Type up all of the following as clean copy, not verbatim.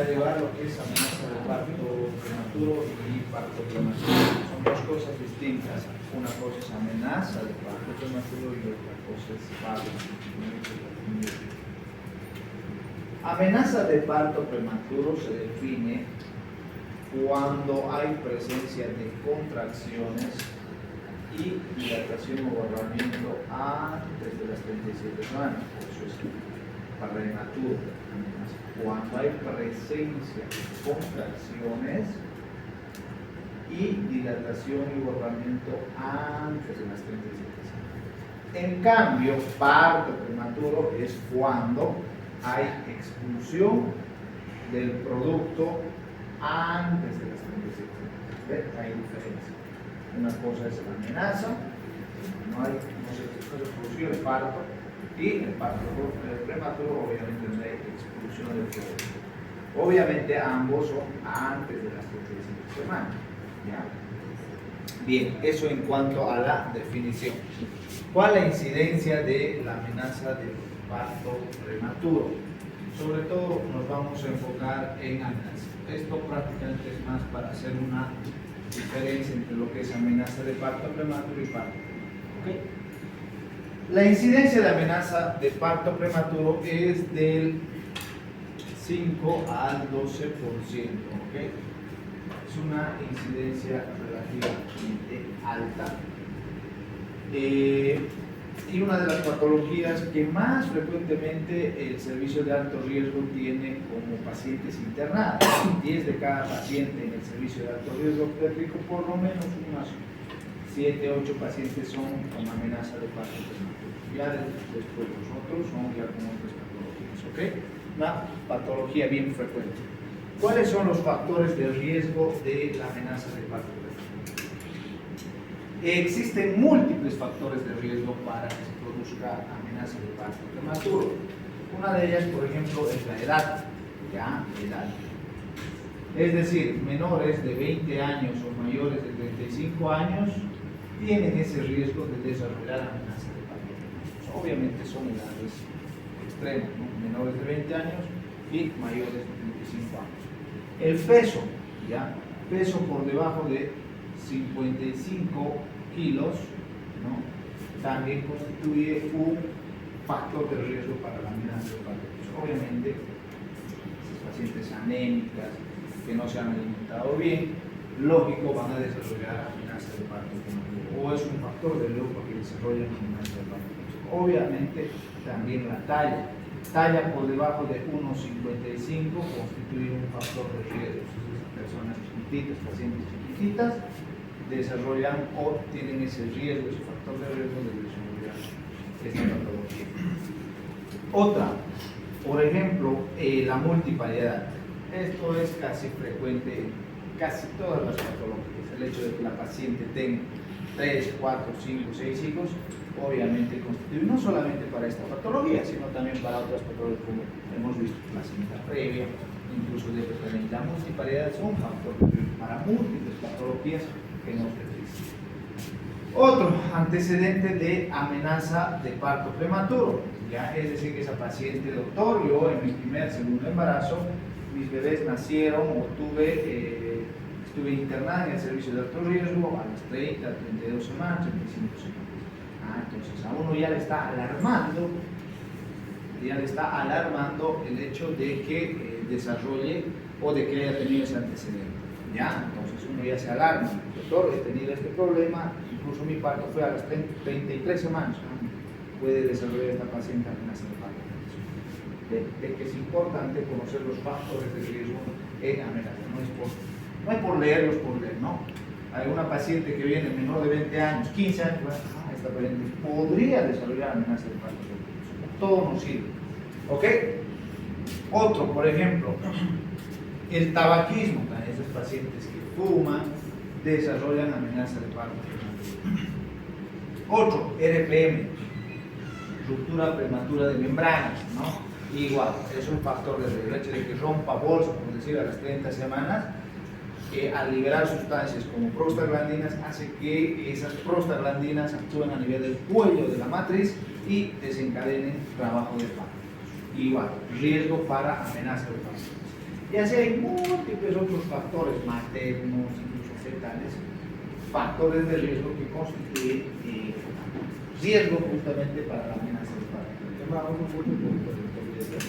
elevar lo que es amenaza de parto prematuro y parto prematuro. Son dos cosas distintas. Una cosa es amenaza de parto prematuro y otra cosa es parto. Amenaza de parto prematuro se define cuando hay presencia de contracciones y dilatación o borramiento antes de las 37 semanas. Por eso es prematuro. Cuando hay presencia de contracciones y dilatación y borramiento antes de las 37 semanas. En cambio, parto prematuro es cuando hay expulsión del producto antes de las 37 semanas. ¿Ven? Hay diferencia. Una cosa es la amenaza, no se producido el parto, y el parto prematuro obviamente no hay expulsión del producto. Obviamente ambos son antes de las 37 semanas. ¿Ya? Bien, eso en cuanto a la definición. ¿Cuál es la incidencia de la amenaza de parto prematuro? Sobre todo nos vamos a enfocar en amenaza. Esto prácticamente es más para hacer una diferencia entre lo que es amenaza de parto prematuro y parto prematuro. ¿Okay? La incidencia de amenaza de parto prematuro es del 5 al 12%. ¿Okay? Es una incidencia relativamente alta. Y una de las patologías que más frecuentemente el servicio de alto riesgo tiene como pacientes internados. 10 de cada paciente en el servicio de alto riesgo obstétrico, por lo menos unas 7, 8 pacientes son con amenaza de parto prematuro. Ya después los otros son ya con otras patologías. ¿Okay? Una patología bien frecuente. ¿Cuáles son los factores de riesgo de la amenaza de parto prematuro? Existen múltiples factores de riesgo para que se produzca amenaza de parto prematuro. Una de ellas, por ejemplo, es la edad. ¿Ya? Edad. Es decir, menores de 20 años o mayores de 35 años tienen ese riesgo de desarrollar amenaza de parto prematuro. Obviamente son edades extremas, ¿no? Menores de 20 años y mayores de 35 años. El peso, ¿ya? Peso por debajo de 55 kilos, ¿no? También constituye un factor de riesgo para la amenaza de parto. Obviamente, esas pacientes anémicas que no se han alimentado bien, lógico, van a desarrollar amenaza de parto prematuro, o es un factor de riesgo para que desarrollen amenaza de parto prematuro. Obviamente, también la talla. Talla por debajo de 1,55 constituye un factor de riesgo. Personas chiquititas, pacientes chiquititas, desarrollan o tienen ese riesgo, ese factor de riesgo de desarrollar esta patología. Otra, por ejemplo, la multiparidad. Esto es casi frecuente en casi todas las patologías. El hecho de que la paciente tenga 3, 4, 5, 6 hijos, obviamente constituye no solamente para esta patología, sino también para otras patologías como hemos visto, placenta previa, incluso de la multiparidad es un factor para múltiples patologías que no se existen. Otro antecedente de amenaza de parto prematuro, ya es decir que esa paciente, doctor, yo en mi primer, segundo embarazo, mis bebés nacieron o estuve internada en el servicio de alto riesgo a las 30, 32 semanas, 35 semanas. Entonces a uno ya le está alarmando el hecho de que desarrolle o de que haya tenido ese antecedente. ¿Ya? Entonces uno ya se alarma. Doctor, he tenido este problema, incluso mi parto fue a las 33 semanas. Puede desarrollar esta paciente amenaza de parto. De que es importante conocer los factores de riesgo en amenaza. No es por leerlos por leer, no. Hay una paciente que viene menor de 20 años, 15 años, esta paciente podría desarrollar amenaza de parto. Todo nos sirve. ¿Ok? Otro, por ejemplo, el tabaquismo. Esas pacientes que fuman desarrollan amenaza de parto. Otro, RPM, ruptura prematura de membranas, ¿no? Igual, es un factor de riesgo. El hecho de que rompa bolsa, por decir, a las 30 semanas, que al liberar sustancias como prostaglandinas hace que esas prostaglandinas actúen a nivel del cuello de la matriz y desencadenen trabajo de parto. Igual, riesgo para amenaza de parto. Y así hay múltiples otros factores maternos, incluso fetales, factores de riesgo que constituyen riesgo justamente para la amenaza de parto. Embarazo múltiple,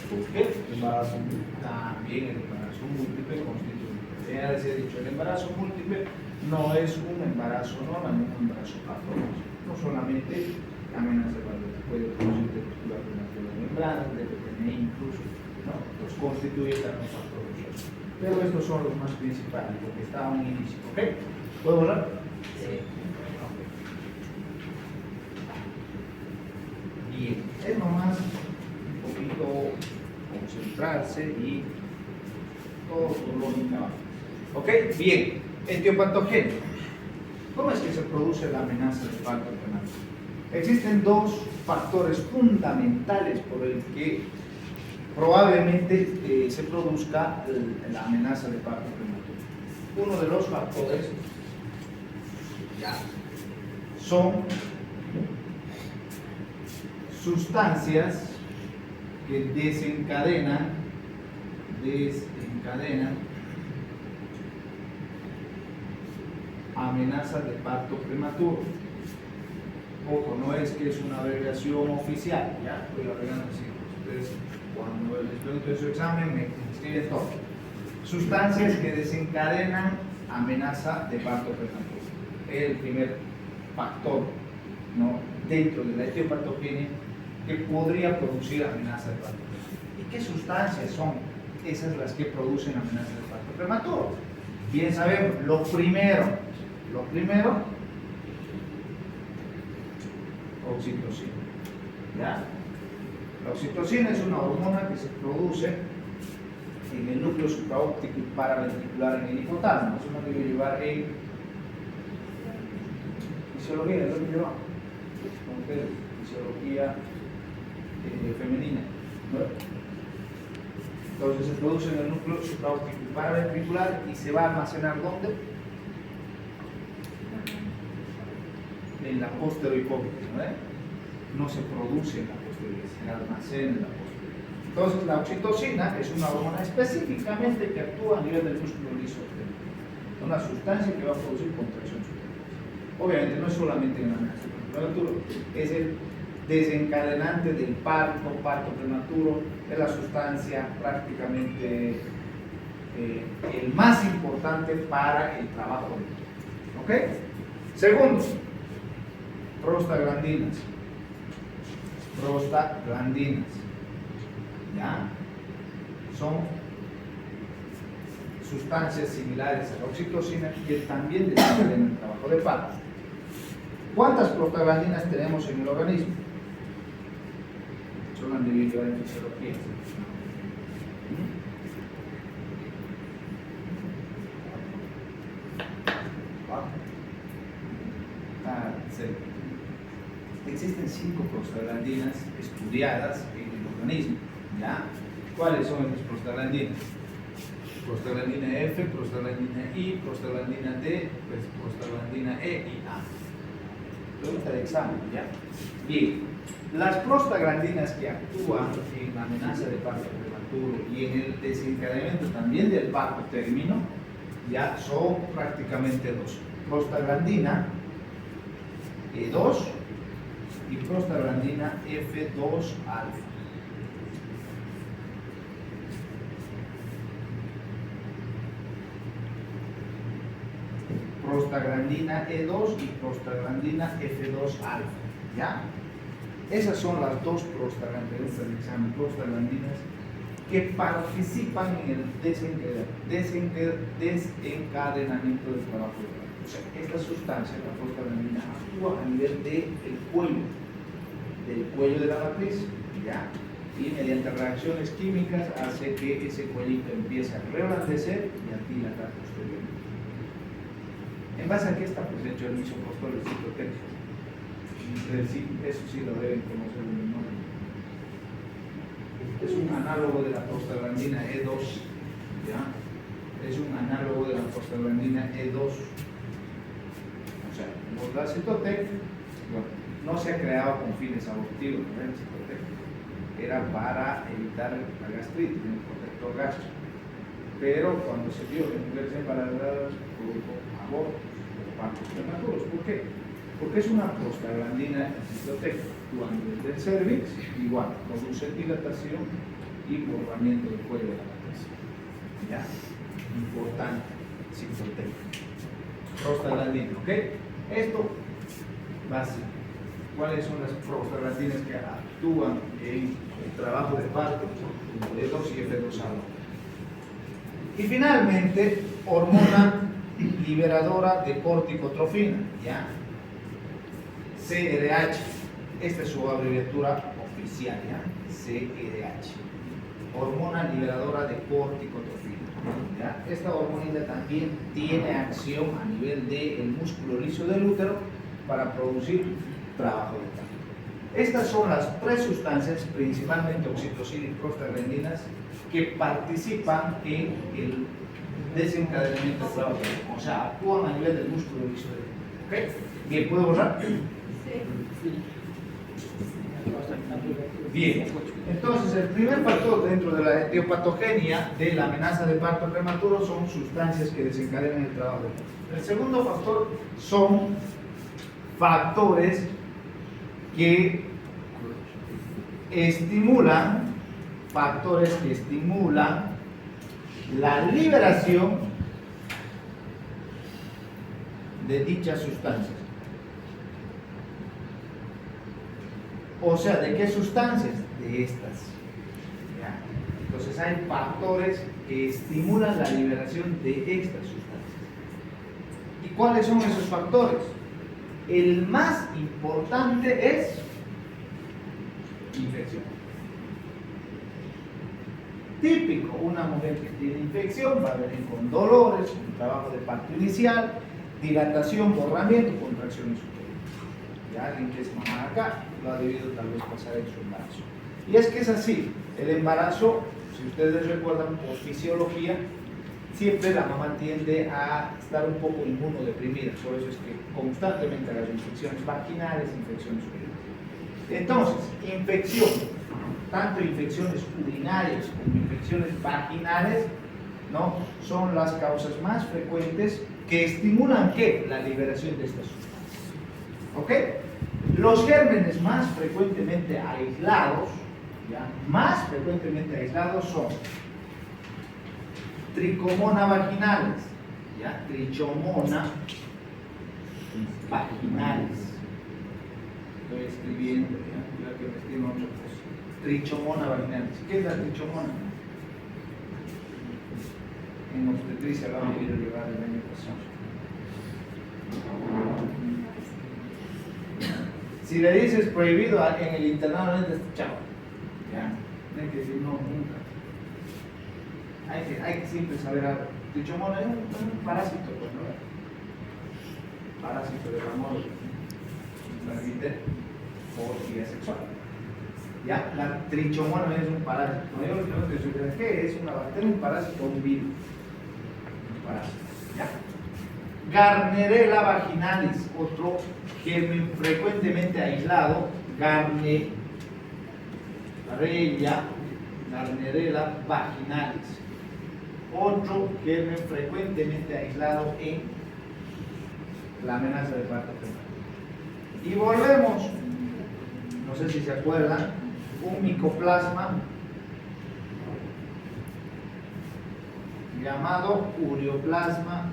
¿Por qué? embarazo múltiple. También el embarazo múltiple constituye. Ya les he dicho, el embarazo múltiple no es un embarazo normal, es un embarazo patológico. No solamente amenaza de parto, puede producir de ruptura prematura de membrana, de PTNI incluso, ¿no? Los constituye también factores de riesgo. Pero estos son los más principales, porque está a un inicio. ¿Ok? ¿Puedo hablar? Sí. Bien, es nomás un poquito concentrarse y todo su lógica. ¿Ok? Bien, etiopatogénico. ¿Cómo es que se produce la amenaza de parto prematuro? Existen dos factores fundamentales por el que probablemente se produzca la amenaza de parto prematuro. Uno de los factores son sustancias que desencadenan amenazas de parto prematuro. Ojo, no es que es una abreviación oficial, ya estoy agregando así. Ustedes, cuando les pregunto de su examen, me escriben todo. Sustancias que desencadenan amenaza de parto prematuro. Es el primer factor, ¿no?, dentro de la etiopatogenia que podría producir amenaza de parto prematuro. ¿Y qué sustancias son esas las que producen amenaza de parto prematuro? Bien sabemos, lo primero, oxitocina. ¿Ya? La oxitocina es una hormona que se produce en el núcleo supraóptico y paraventricular en el hipotálamo. Eso no debe llevar en fisiología, es lo que llevamos con ustedes, fisiología femenina, ¿no? Entonces se produce en el núcleo supraóptico y paraventricular y se va a almacenar ¿dónde? En la posterohipófisis, ¿no? No se produce en la posterohipófisis, se almacena en la posterohipófisis. Entonces la oxitocina es una hormona específicamente que actúa a nivel del músculo liso, una sustancia que va a producir contracción superior. Obviamente no es solamente en la amenaza prematuro, es el desencadenante del parto prematuro, es la sustancia prácticamente el más importante para el trabajo del parto. ¿Ok? Segundo, prostaglandinas. ¿Ya? Son sustancias similares a la oxitocina que también desencadenan el trabajo de parto. ¿Cuántas prostaglandinas tenemos en el organismo? Son las de llevar en fisiología. Existen 5 prostaglandinas estudiadas en el organismo. ¿Ya? ¿Cuáles son estas prostaglandinas? Prostaglandina F, prostaglandina I, prostaglandina D, pues, prostaglandina E y A. Pregunta de examen, ¿ya? Bien, las prostaglandinas que actúan en la amenaza de parto prematuro y en el desencadenamiento también del parto término, ya son prácticamente dos: prostaglandina E2 y prostaglandina F2 alfa. Prostaglandina E2 y prostaglandina F2 alfa, ¿ya? Esas son las dos prostaglandinas que participan en el desencadenamiento del trabajo del parto. O sea, esta sustancia, la prostaglandina, actúa a nivel del cuello de la matriz, ¿ya? Y mediante reacciones químicas hace que ese cuellito empiece a reblandecer y a dilatar posteriormente. ¿En base a qué está pues hecho el misoprostol y el ciclotéxico? Eso sí lo deben conocer de memoria. Es un análogo de la prostaglandina E2, ¿ya? Es un análogo de la prostaglandina E2. O sea, la citotec, bueno, no se ha creado con fines abortivos, ¿no? El citotec era para evitar la gastritis, el protector gástrico. pero cuando se vio en mujeres embarazadas produjo abortos o partos prematuros. ¿Por qué? Porque es una prostaglandina citoteca, actuando desde el cervix, igual, produce dilatación y borramiento del cuello de la matriz. ¿Ya? Importante, citoteca. Prostaglandina, ¿ok? Esto básico. ¿Cuáles son las prostaglandinas que actúan en el trabajo de parto? F2 y F2A. Y finalmente, hormona liberadora de corticotrofina, ¿ya? CRH. Esta es su abreviatura oficial, ¿ya? CRH. Hormona liberadora de corticotrofina, ¿ya? Esta hormonita también tiene acción a nivel del músculo liso del útero para producir trabajo de parto. Estas son las tres sustancias, principalmente oxitocina y prostaglandinas, que participan en el desencadenamiento del trabajo de parto. O sea, actúan a nivel del músculo liso del útero. ¿Ok? Bien, ¿puedo borrar? Bien, entonces el primer factor dentro de la etiopatogenia de la amenaza de parto prematuro son sustancias que desencadenan el trabajo de parto. El segundo factor son factores que estimulan la liberación de dichas sustancias. O sea, ¿de qué sustancias? De estas. ¿Ya? Entonces hay factores que estimulan la liberación de estas sustancias. ¿Y cuáles son esos factores? El más importante es infección. Típico, una mujer que tiene infección va a venir con dolores, un trabajo de parto inicial, dilatación, borramiento, contracciones uterinas. Ya alguien que es mamá acá lo ha debido tal vez pasar en su embarazo. Y es que es así, el embarazo, si ustedes recuerdan por fisiología, siempre la mamá tiende a estar un poco inmunodeprimida, por eso es que constantemente hay infecciones vaginales, infecciones urinarias. Entonces, infección, tanto infecciones urinarias como infecciones vaginales, ¿no? Son las causas más frecuentes que estimulan ¿qué? La liberación de estas sustancias. ¿Ok? Los gérmenes más frecuentemente aislados, ¿ya? Más frecuentemente aislados son Trichomona vaginalis, ¿ya? Trichomona vaginalis. Estoy escribiendo, ¿ya? Que me escribo otra cosa. Trichomona vaginalis. ¿Qué es la trichomona? En obstetricia lo han debido llevar el año pasado. Si le dices prohibido en el internado, no es chao. ¿Ya? No hay que decir no, nunca. Hay que siempre saber algo. Trichomona es un parásito, pues, ¿no? Parásito de Ramón, transmite por vía sexual. ¿Ya? La trichomona es un parásito. ¿Qué es? Una bacteria, un parásito o un virus. Un parásito. ¿Ya? Gardnerella vaginalis, otro germen frecuentemente aislado, Gardnerella vaginalis, otro germen frecuentemente aislado en la amenaza de parto prematuro. Y volvemos, no sé si se acuerdan, un micoplasma llamado ureoplasma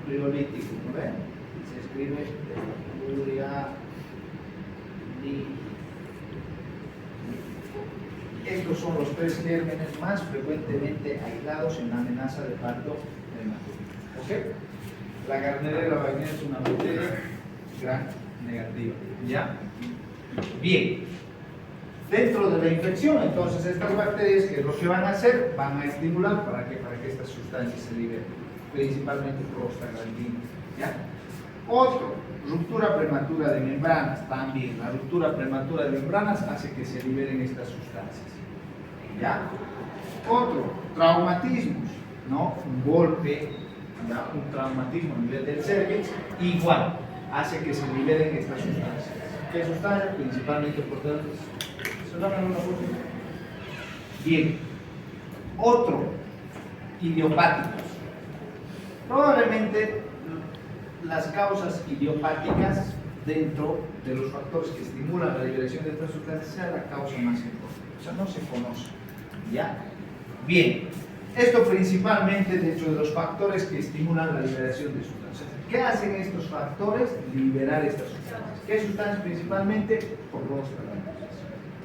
ureolítico, ¿no ven? Se escribe ureolítico. Estos son los tres gérmenes más frecuentemente aislados en la amenaza de parto prematuro. ¿Ok? La Gardnerella vaginalis es una bacteria gran negativa. ¿Ya? Bien. Dentro de la infección, entonces estas bacterias, ¿qué es lo que van a hacer? Van a estimular para que estas sustancias se liberen, principalmente prostaglandinas. ¿Ya? Otro, ruptura prematura de membranas, también. La ruptura prematura de membranas hace que se liberen estas sustancias. ¿Ya? Otro, traumatismos, ¿no? Un golpe, ¿ya? Un traumatismo a nivel del cervix, igual, hace que se liberen estas sustancias. ¿Qué sustancias? Principalmente ¿Se dan una foto? Bien. Otro, idiopáticos. Probablemente las causas idiopáticas dentro de los factores que estimulan la liberación de estas sustancias sea la causa más importante. O sea, no se conoce. ¿Ya? Bien. Esto principalmente dentro de los factores que estimulan la liberación de sustancias. ¿Qué hacen estos factores? Liberar estas sustancias. ¿Qué sustancias principalmente? Prostaglandinas.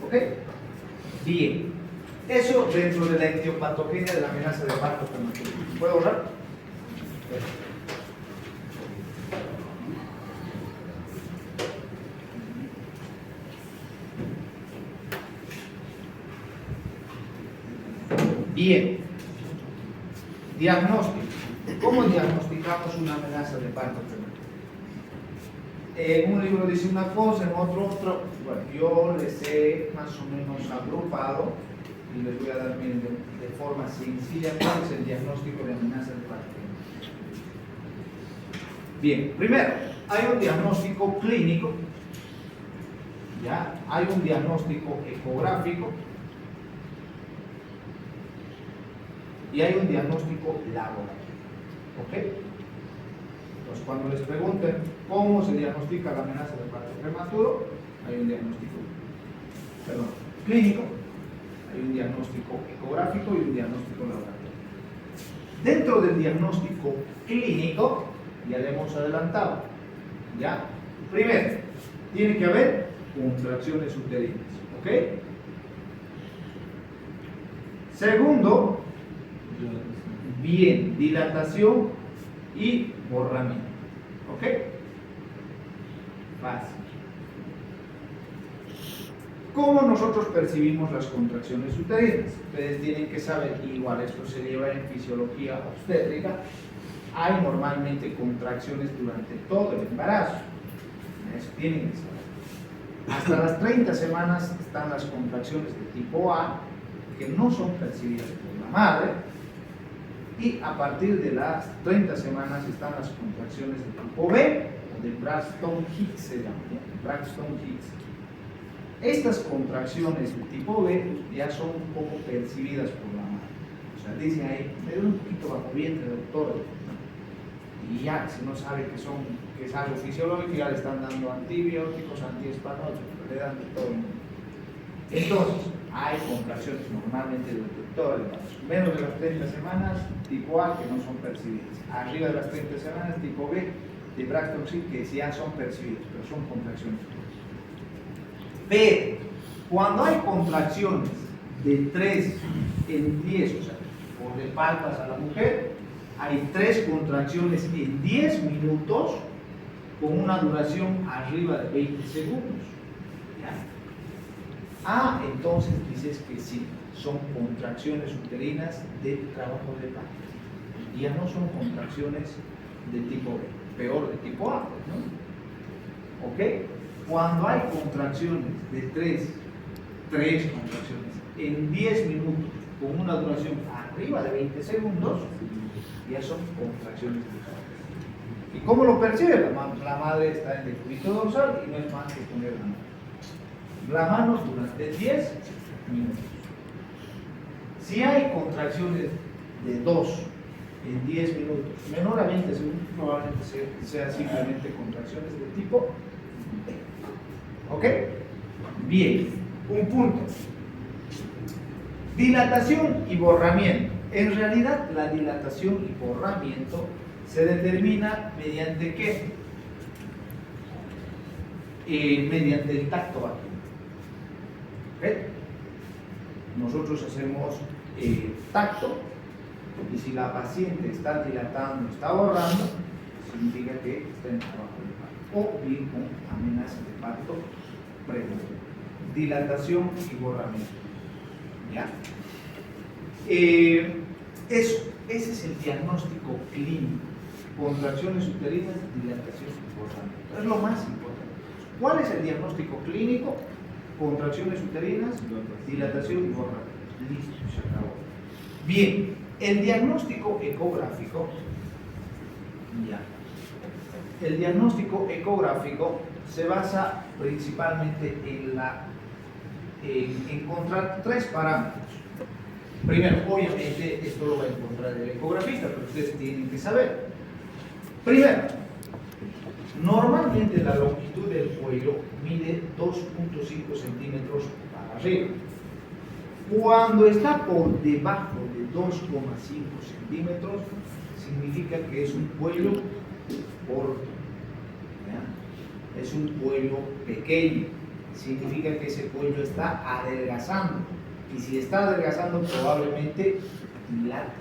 ¿Ok? Bien. Eso dentro de la etiopatogenia de la amenaza de parto prematuro. ¿Puedo borrar? Bien. Diagnóstico. ¿Cómo diagnosticamos una amenaza de parto prematuro? En un libro dice una cosa, en otro otra. Bueno, yo les he más o menos agrupado y les voy a dar bien de forma sencilla cuál es el diagnóstico de amenaza de parto prematuro. Bien, primero, hay un diagnóstico clínico, ¿ya? Hay un diagnóstico ecográfico y hay un diagnóstico laboral. ¿Ok? Entonces, cuando les pregunten cómo se diagnostica la amenaza de parto prematuro, hay un diagnóstico clínico, hay un diagnóstico ecográfico y un diagnóstico laboratorio. Dentro del diagnóstico clínico, ya le hemos adelantado, ¿ya? Primero, tiene que haber contracciones uterinas, ¿ok? Segundo, bien, dilatación y borramiento, ¿ok? Fácil. ¿Cómo nosotros percibimos las contracciones uterinas? Ustedes tienen que saber, igual esto se lleva en fisiología obstétrica, hay normalmente contracciones durante todo el embarazo. Eso tienen que saber. Hasta las 30 semanas están las contracciones de tipo A, que no son percibidas por la madre, y a partir de las 30 semanas están las contracciones de tipo B, o de Braxton-Hicks se llama, Braxton-Hicks. Estas contracciones de tipo B ya son un poco percibidas por la madre. O sea, dicen ahí, me duele un poquito bajo vientre, doctor. Y ya, si no sabe que es algo fisiológico, ya le están dando antibióticos, antihispanóticos, le dan de todo. Entonces, hay contracciones normalmente durante todo el embarazo. Menos de las 30 semanas, tipo A, que no son percibidas. Arriba de las 30 semanas, tipo B, de Braxton-Hicks, que ya son percibidas, pero son contracciones. Pero, cuando hay contracciones de 3 en 10, o sea, por le palpas a la mujer, hay 3 contracciones en 10 minutos con una duración arriba de 20 segundos. ¿Ya? Ah, entonces dices que sí, son contracciones uterinas de trabajo de parto. Y ya no son contracciones de tipo B, peor de tipo A, ¿no? ¿Ok? Cuando hay contracciones de 3 contracciones en 10 minutos con una duración arriba de 20 segundos, ya son contracciones de parto. ¿Y cómo lo percibe? La madre está en el cúbito dorsal y no es más que poner la mano durante 10 minutos. Si hay contracciones de 2 en 10 minutos, menor a 20 segundos, probablemente sea simplemente contracciones de tipo B. ¿Ok? Bien, un punto. Dilatación y borramiento. En realidad, la dilatación y borramiento se determina mediante ¿qué? Mediante el tacto vaginal. ¿Ok? Nosotros hacemos tacto, y si la paciente está dilatando, está borrando, significa que está en trabajo de parto, o bien con amenaza de parto prematuro. Dilatación y borramiento. ¿Ya? Ese es el diagnóstico clínico. Contracciones uterinas, dilatación y borramiento. Es lo más importante. ¿Cuál es el diagnóstico clínico? Contracciones uterinas, dilatación y borramiento. Listo, se acabó. Bien, el diagnóstico ecográfico, ya. El diagnóstico ecográfico se basa principalmente en encontrar tres parámetros. Primero, obviamente, esto lo va a encontrar el ecografista, pero ustedes tienen que saber. Primero, normalmente la longitud del cuello mide 2.5 centímetros para arriba. Cuando está por debajo de 2,5 centímetros, significa que es un cuello corto. ¿Ya? Es un cuello pequeño. Significa que ese cuello está adelgazando. Y si está adelgazando, probablemente dilate.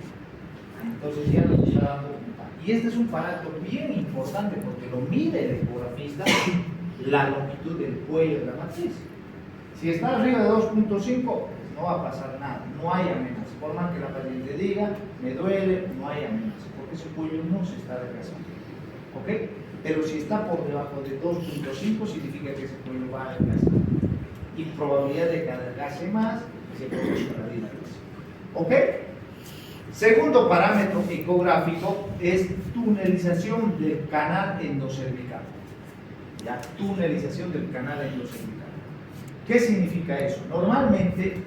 Entonces ya nos está dando cuenta. Y este es un parámetro bien importante porque lo mide el ecografista, la longitud del cuello de la matriz. Si está arriba de 2.5, no va a pasar nada, no hay amenaza. Por más que la paciente diga, me duele, no hay amenaza, porque ese cuello no se está adelgazando. ¿Ok? Pero si está por debajo de 2.5, significa que ese cuello va a adelgazar. Y probabilidad de que adelgace más, se produce la dilatación. ¿Ok? Segundo parámetro ecográfico es tunelización del canal endocervical. ¿Ya? Tunelización del canal endocervical. ¿Qué significa eso? Normalmente,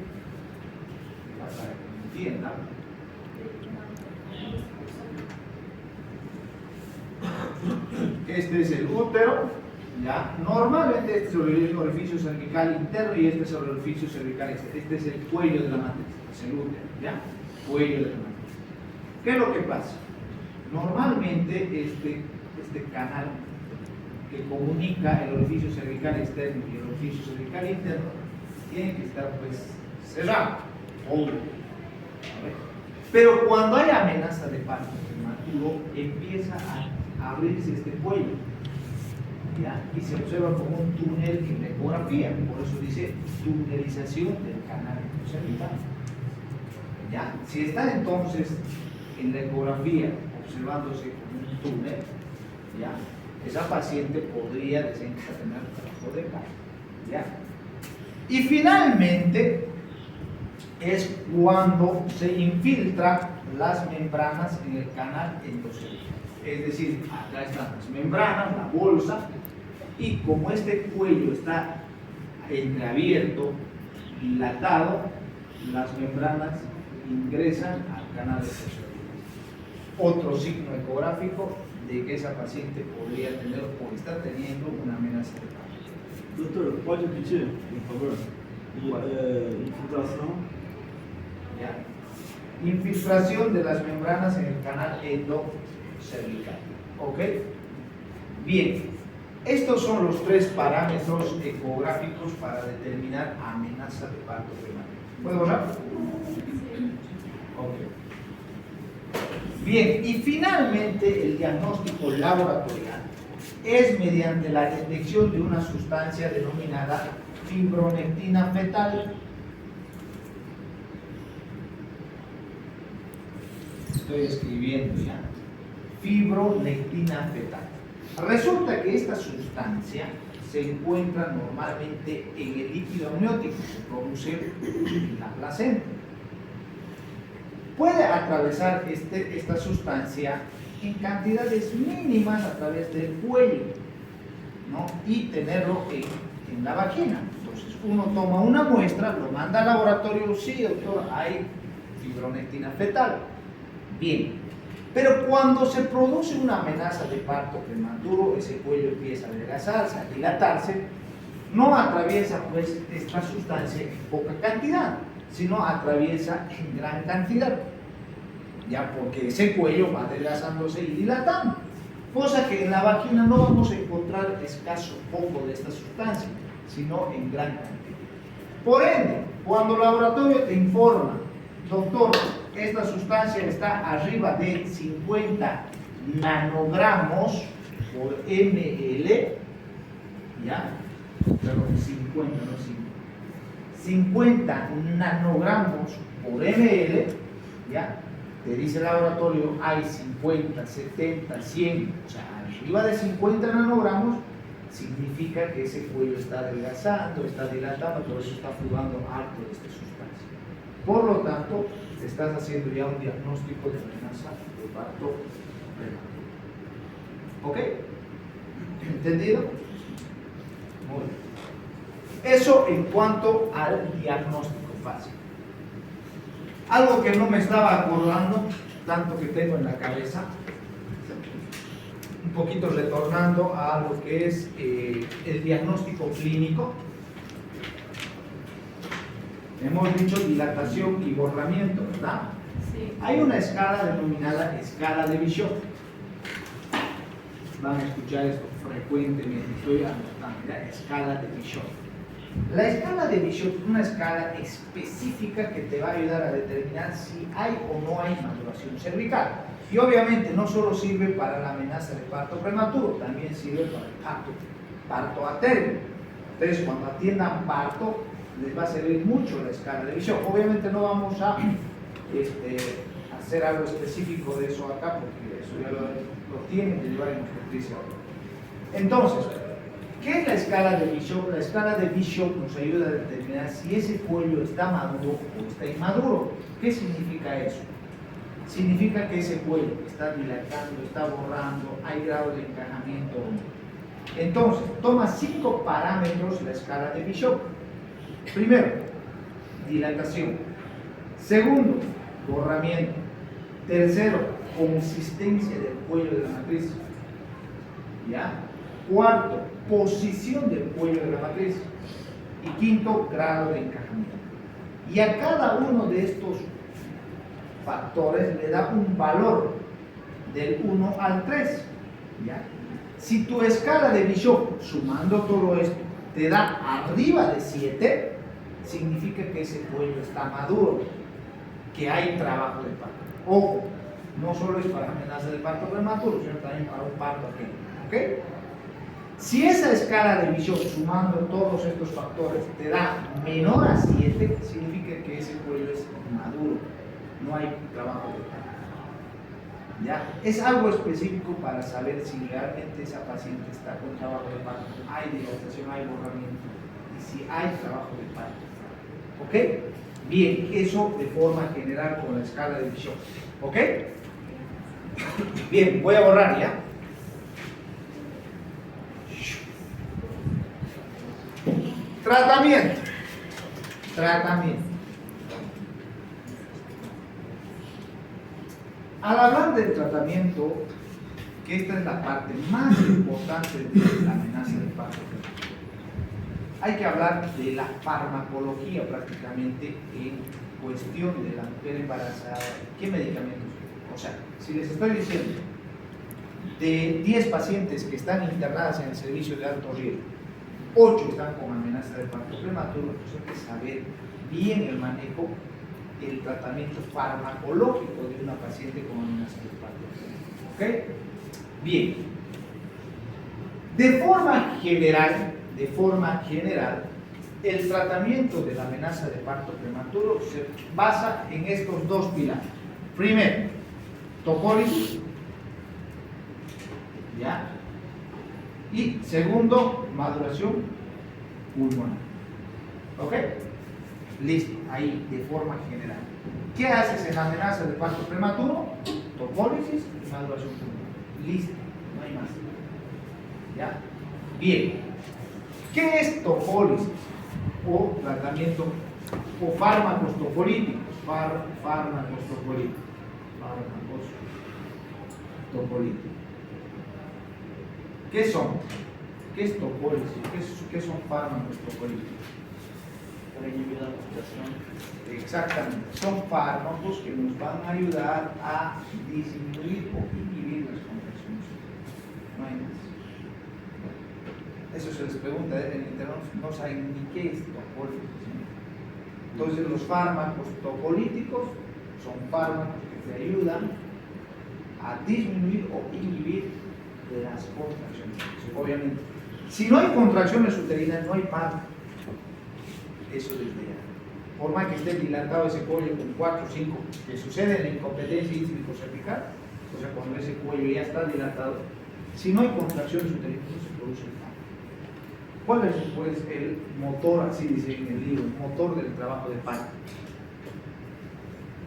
para que entiendan, este es el útero, ¿ya? Normalmente este es el orificio cervical interno y este es el orificio cervical externo. Este es el cuello de la matriz, es el útero, ¿ya? Cuello de la matriz. ¿Qué es lo que pasa? Normalmente este canal que comunica el orificio cervical externo y el orificio cervical interno tiene que estar pues cerrado, obvio. Pero cuando hay amenaza de parto prematuro, empieza a abrirse este cuello, ¿ya? Y se observa como un túnel en la ecografía, por eso dice tunelización del canal cervical. ¿Ya? Si está entonces en la ecografía observándose como un túnel, ¿ya? Esa paciente podría desencadenar trabajo de parto, ¿ya? Y finalmente es cuando se infiltran las membranas en el canal endocervical. Es decir, acá están las membranas, la bolsa, y como este cuello está entreabierto, dilatado, las membranas ingresan al canal endocervical. Otro signo ecográfico de que esa paciente podría tener o está teniendo una amenaza de parto. Doutor, pode repetir, por favor? Infiltração. ¿Ya? Infiltración de las membranas en el canal endocervical. ¿Ok? Bien, estos son los tres parámetros ecográficos para determinar amenaza de parto prematuro. ¿Puedo borrar? Ok. Bien, y finalmente el diagnóstico laboratorial es mediante la detección de una sustancia denominada fibronectina fetal. Estoy escribiendo ya. Fibronectina fetal. Resulta que esta sustancia se encuentra normalmente en el líquido amniótico que se produce en la placenta. Puede atravesar esta sustancia en cantidades mínimas a través del cuello, ¿no? Y tenerlo en la vagina. Entonces uno toma una muestra, lo manda al laboratorio, sí doctor, hay fibronectina fetal. Bien, pero cuando se produce una amenaza de parto prematuro, ese cuello empieza a adelgazarse, a dilatarse, no atraviesa pues esta sustancia en poca cantidad, sino atraviesa en gran cantidad, ya porque ese cuello va adelgazándose y dilatando, cosa que en la vagina no vamos a encontrar escaso poco de esta sustancia, sino en gran cantidad. Por ende, cuando el laboratorio te informa, doctor, esta sustancia está arriba de 50 nanogramos por ml, ¿ya? Perdón, 50, no 5. 50 nanogramos por ml, ¿ya? Te dice el laboratorio, hay 50, 70, 100, o sea, arriba de 50 nanogramos, significa que ese cuello está adelgazando, está dilatando, por eso está fluando alto de esta sustancia. Por lo tanto, estás haciendo ya un diagnóstico de amenaza de parto prematuro. ¿Ok? ¿Entendido? Muy bien. Eso en cuanto al diagnóstico fácil. Algo que no me estaba acordando, tanto que tengo en la cabeza, un poquito retornando a lo que es el diagnóstico clínico. Hemos dicho dilatación y borramiento, ¿verdad? Sí. Hay una escala denominada escala de Bishop. Van a escuchar esto frecuentemente, estoy anotando, la escala de Bishop. La escala de Bishop es una escala específica que te va a ayudar a determinar si hay o no hay maduración cervical. Y obviamente no solo sirve para la amenaza de parto prematuro, también sirve para el parto a término. Entonces, cuando atiendan parto, les va a servir mucho la escala de Bishop. Obviamente no vamos a hacer algo específico de eso acá, porque eso ya lo tienen que llevar en obstetricia. Entonces, ¿qué es la escala de Bishop? La escala de Bishop nos ayuda a determinar si ese cuello está maduro o está inmaduro. ¿Qué significa eso? Significa que ese cuello está dilatando, está borrando, hay grado de encajamiento o no. Entonces, toma 5 parámetros la escala de Bishop. Primero, dilatación. Segundo, borramiento. Tercero, consistencia del cuello de la matriz. ¿Ya? Cuarto, posición del cuello de la matriz. Y quinto, grado de encajamiento. Y a cada uno de estos factores le da un valor del 1 al 3. ¿Ya? Si tu escala de Bishop, sumando todo esto, te da arriba de 7, significa que ese cuello está maduro, que hay trabajo de parto. Ojo, no solo es para amenaza de parto prematuro, sino también para un parto aquí. ¿Ok? Si esa escala de Bishop, sumando todos estos factores, te da menor a 7, significa que ese cuello es maduro, no hay trabajo de parto. ¿Ya? Es algo específico para saber si realmente esa paciente está con trabajo de parto, hay dilatación, hay borramiento, y si hay trabajo de parto. ¿Ok? Bien, eso de forma general con la escala de Bishop. ¿Ok? Bien, voy a borrar ya. Tratamiento. Tratamiento. Al hablar del tratamiento, que esta es la parte más importante de la amenaza de parto, hay que hablar de la farmacología prácticamente en cuestión de la mujer embarazada. ¿Qué medicamentos? O sea, si les estoy diciendo de 10 pacientes que están internadas en el servicio de alto riesgo, 8 están con amenaza de parto prematuro, pues hay que saber bien el manejo, el tratamiento farmacológico de una paciente con amenaza de parto prematuro. ¿Ok? Bien. De forma general, el tratamiento de la amenaza de parto prematuro se basa en estos dos pilares. Primero, topólisis, ¿ya? Y segundo, maduración pulmonar. ¿Ok? Listo, ahí de forma general. ¿Qué haces en la amenaza de parto prematuro? Topólisis y maduración pulmonar. Listo, no hay más. ¿Ya? Bien. ¿Qué es topólisis? O tratamiento, o fármacos topolíticos. Fármacos topolíticos. Fármacos topolíticos. ¿Qué son? ¿Qué es topólisis? ¿Qué son fármacos topolíticos? Para inhibir la respiración. Exactamente. Son fármacos que nos van a ayudar a disminuir o inhibir las contracciones. No hay más. Eso se les pregunta en internet, no saben ni qué es topólisis. Entonces los fármacos topolíticos son fármacos que te ayudan a disminuir o inhibir las contracciones. Obviamente, si no hay contracciones uterinas, no hay parto. Eso desde ya. Por más que esté dilatado ese cuello con 4 o 5, que sucede en la incompetencia cervical, o sea, cuando ese cuello ya está dilatado, si no hay contracciones uterinas, no se produce el parto. ¿Cuál es pues el motor, así dice en el libro, el motor del trabajo de parto?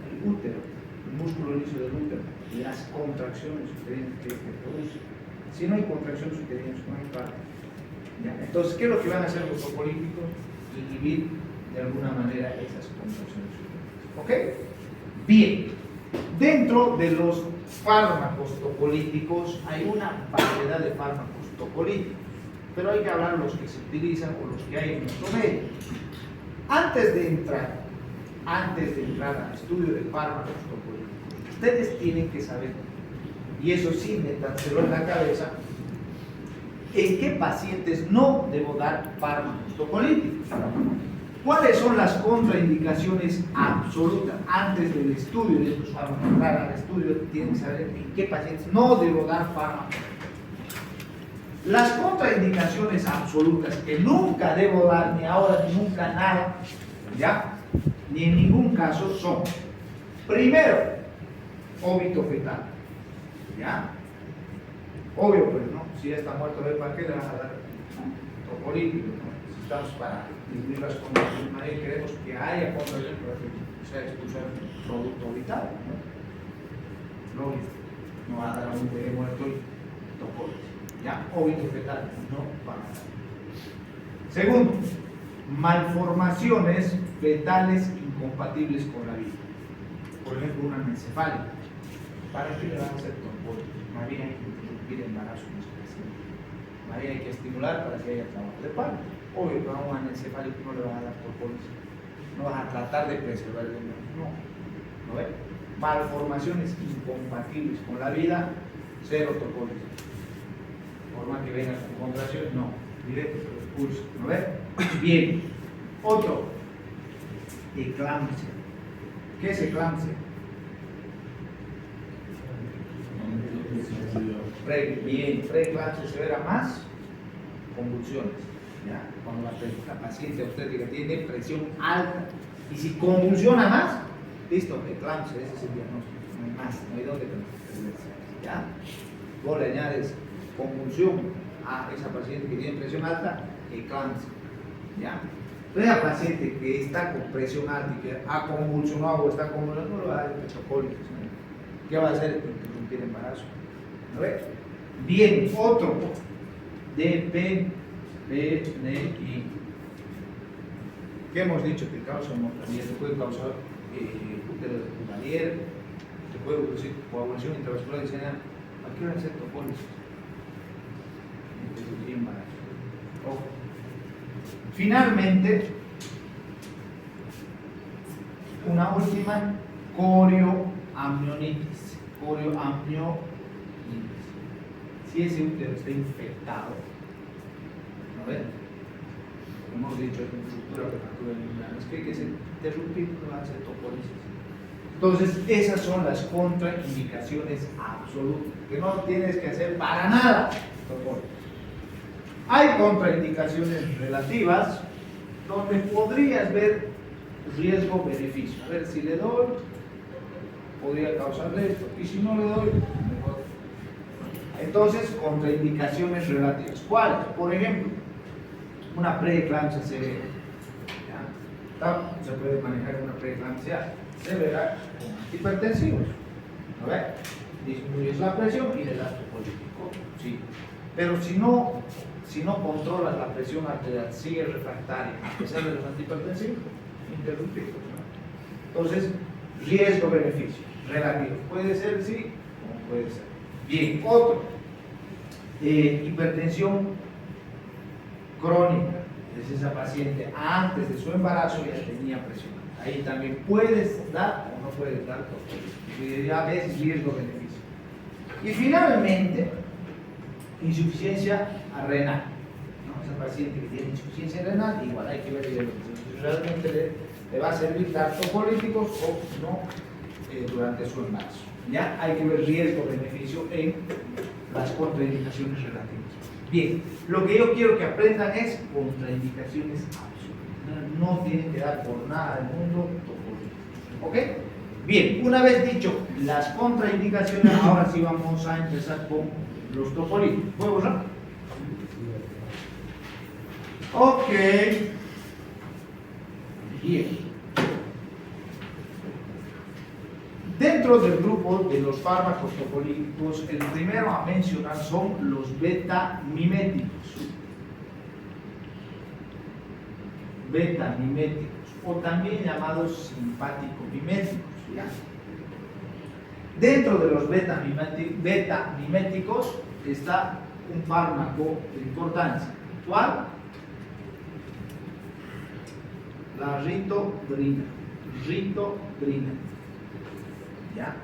El útero, el músculo liso del útero, las contracciones uterinas que produce. Si no hay contracciones uterinas, no hay parto. ¿Ya? Entonces, ¿qué es lo que van a hacer los topolíticos? Inhibir de alguna manera esas contracciones. ¿Ok? Bien, dentro de los fármacos topolíticos hay una variedad de fármacos topolíticos, pero hay que hablar de los que se utilizan o los que hay en nuestro medio. Antes de entrar al estudio de fármacos topolíticos, ustedes tienen que saber, y eso sí, métanselo en la cabeza, en qué pacientes no debo dar fármacos topolíticos. ¿Cuáles son las contraindicaciones absolutas antes del estudio de estos fármacos? Para el estudio tienen que saber en qué pacientes no debo dar fármacos. Las contraindicaciones absolutas que nunca debo dar, ni ahora ni nunca nada, ¿ya? Ni en ningún caso son: primero, óbito fetal, ¿ya? Obvio, pues, ¿no? Si ya está muerto, ¿para qué le van a dar topolítico? ¿No? Necesitamos para disminuir las condiciones, nadie queremos que haya contracción para que sea expulsar un producto vital, ¿no? No va a dar a un bebé muerto y topolítico, ¿ya? Óbito fetal, no van a dar. Segundo, malformaciones fetales incompatibles con la vida. Por ejemplo, una anencefálica. ¿Para qué le van a hacer topolítico? Más bien hay que interrumpir el embarazo en ese paciente. Más bien hay que estimular para que haya trabajo de parto. Obvio que a un anencefálico no le van a dar topolítico. No vas a tratar de preservar el embarazo. No. ¿No ves? Malformaciones incompatibles con la vida, cero topolítico. Forma que venga con contracción, no. Directo, pero expulso. ¿No ves? Bien. Otro. Eclampsia. ¿Qué es eclampsia? Bien, preeclampsia severa más convulsiones. ¿Ya? Cuando la paciente obstétrica tiene presión alta y si convulsiona más, listo, eclampsia, ese es el diagnóstico. No hay más, no hay dónde perderse. ¿Ya? Vos le añades convulsión a esa paciente que tiene presión alta, eclampsia. ¿Ya? Entonces, la paciente que está con presión alta y que ha convulsionado o está convulsionando, no le va a dar topolíticos. ¿No? ¿Qué va a hacer? Interrumpir el embarazo. ¿No ve? Bien, otro. DPNI. ¿Qué hemos dicho? Que causa mortalidad, se puede causar útero de Duvalier, se puede producir coagulación intravascular disseminada. ¿A qué hora hacer topolíticos? Interrumpir embarazo. Ojo. Finalmente, una última, corioamnionitis. Corioamnionitis. Si ese útero está infectado, ¿no ven? Hemos dicho en estructura prematura de es que hay que interrumpir, no va a ser topólisis. Entonces, esas son las contraindicaciones absolutas, que no tienes que hacer para nada topólisis. Hay contraindicaciones relativas donde podrías ver riesgo-beneficio. A ver, si le doy, podría causarle esto, y si no le doy, mejor. Entonces, contraindicaciones relativas. ¿Cuáles? Por ejemplo, una preeclampsia severa. Se puede manejar una preeclampsia severa con antihipertensivos. ¿No ve? Disminuyes la presión y le das topolítico. Sí. Pero si no controlas la presión arterial, sigue refractaria, a pesar de los antihipertensivos, interrumpirlos, ¿no? Entonces, riesgo-beneficio relativo. Puede ser sí, como puede ser. Bien, otro. Hipertensión crónica. Es esa paciente antes de su embarazo ya tenía presión. Ahí también puedes dar o no puedes dar topolítico. Ya ves riesgo-beneficio. Y finalmente, insuficiencia renal. ¿No? Esa paciente que tiene insuficiencia renal, igual hay que ver si realmente le va a servir dar topolíticos o no durante su embarazo. Ya hay que ver riesgo-beneficio en las contraindicaciones relativas. Bien, lo que yo quiero que aprendan es contraindicaciones absolutas. No tienen que dar por nada del mundo topolíticos. ¿Ok? Bien, una vez dicho las contraindicaciones, ahora sí vamos a empezar con los topolíticos. ¿Puedo borrar? Ok. Bien. Dentro del grupo de los fármacos topolíticos, el primero a mencionar son los beta-miméticos. beta-miméticos o también llamados simpático-miméticos. ¿Ya? Dentro de los beta-miméticos está un fármaco de importancia. ¿Cuál? La ritodrina. ¿Ya?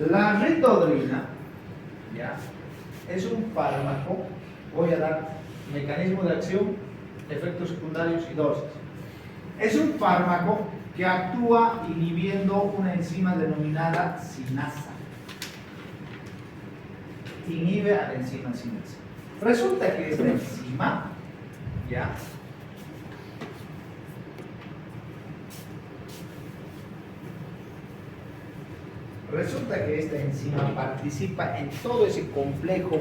La ritodrina, ¿ya?, es un fármaco. Voy a dar mecanismo de acción, efectos secundarios y dosis. Es un fármaco que actúa inhibiendo una enzima denominada sinasa. Inhibe a la enzima sinasa. Resulta que esta enzima, ¿ya?, resulta que esta enzima participa en todo ese complejo,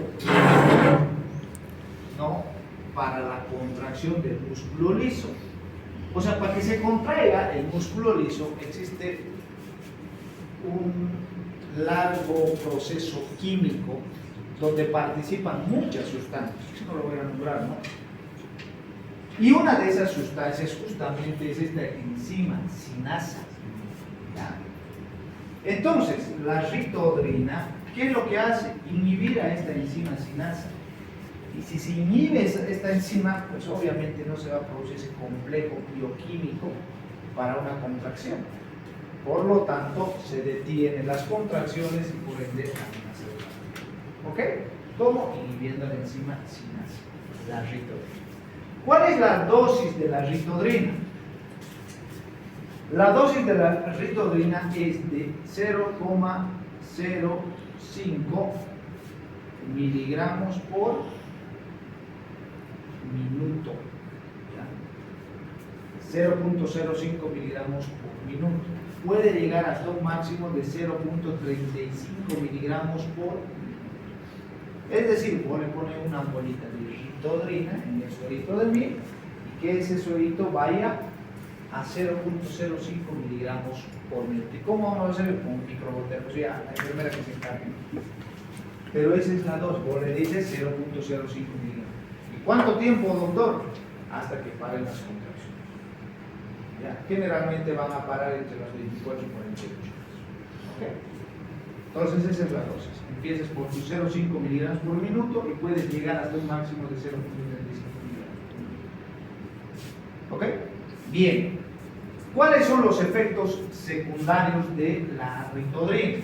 ¿no?, para la contracción del músculo liso. O sea, para que se contraiga el músculo liso existe un largo proceso químico donde participan muchas sustancias. No lo voy a nombrar, ¿no? Y una de esas sustancias justamente es esta enzima sinasa. ¿Ya? Entonces, la ritodrina, ¿qué es lo que hace? Inhibir a esta enzima sinasa. Y si se inhibe esta enzima, pues obviamente no se va a producir ese complejo bioquímico para una contracción. Por lo tanto, se detienen las contracciones y por ende la amenaza. ¿Ok? ¿Cómo? Inhibiendo la enzima sinasa, la ritodrina. ¿Cuál es la dosis de la ritodrina? La dosis de la ritodrina es de 0,05 miligramos por minuto. ¿Ya? 0,05 miligramos por minuto. Puede llegar hasta un máximo de 0,35 miligramos por minuto. Es decir, vos le pones una bolita de ritodrina en el suerito de miel y que ese suerito vaya a 0,05 miligramos por minuto. ¿Y cómo vamos a hacer? Con un microbotero, o sea, la enfermera que se encargue. Pero esa es la dosis, vos le dices 0,05 miligramos. ¿Y cuánto tiempo, doctor? Hasta que paren las contracciones. ¿Ya? Generalmente van a parar entre las 24 y 48 horas. ¿Okay? Entonces esa es la dosis. Empiezas por tus 0,5 miligramos por minuto y puedes llegar hasta un máximo de 0,35 miligramos por minuto. ¿Ok? Bien. ¿Cuáles son los efectos secundarios de la ritodrina?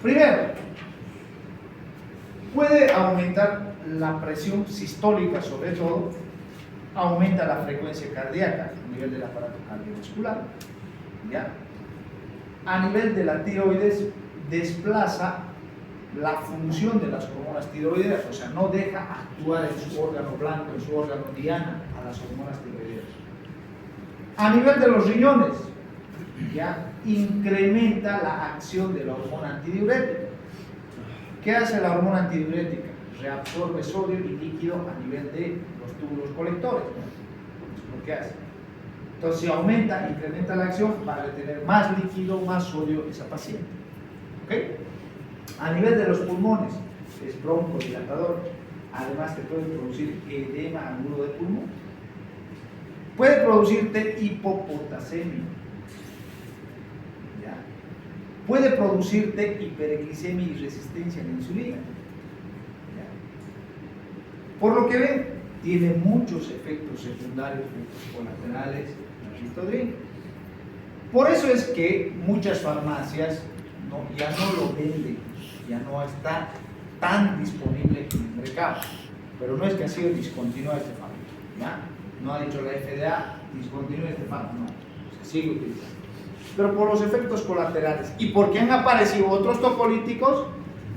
Primero, puede aumentar la presión sistólica, sobre todo, aumenta la frecuencia cardíaca a nivel del aparato cardiovascular. ¿Ya? A nivel de la tiroides, desplaza la función de las hormonas tiroideas, o sea, no deja actuar en su órgano blanco, en su órgano diana, a las hormonas tiroideas. A nivel de los riñones, ¿ya?, incrementa la acción de la hormona antidiurética. ¿Qué hace la hormona antidiurética? Reabsorbe sodio y líquido a nivel de los túbulos colectores, ¿no? Es lo que hace. Entonces, si aumenta, incrementa la acción para tener más líquido, más sodio esa paciente. ¿Ok? A nivel de los pulmones, es broncodilatador. Además, te puede producir edema agudo de pulmón. Puede producirte hipopotasemia. ¿Ya? Puede producirte hiperglicemia y resistencia a la insulina. ¿Ya? Por lo que ven, tiene muchos efectos secundarios, efectos colaterales, la ritodrina. Por eso es que muchas farmacias ya no lo venden, ya no está tan disponible en el mercado. Pero no es que ha sido discontinuado este fármaco, ¿ya? No ha dicho la FDA, discontinúe este fármaco, no, se sigue utilizando. Pero por los efectos colaterales y porque han aparecido otros topolíticos,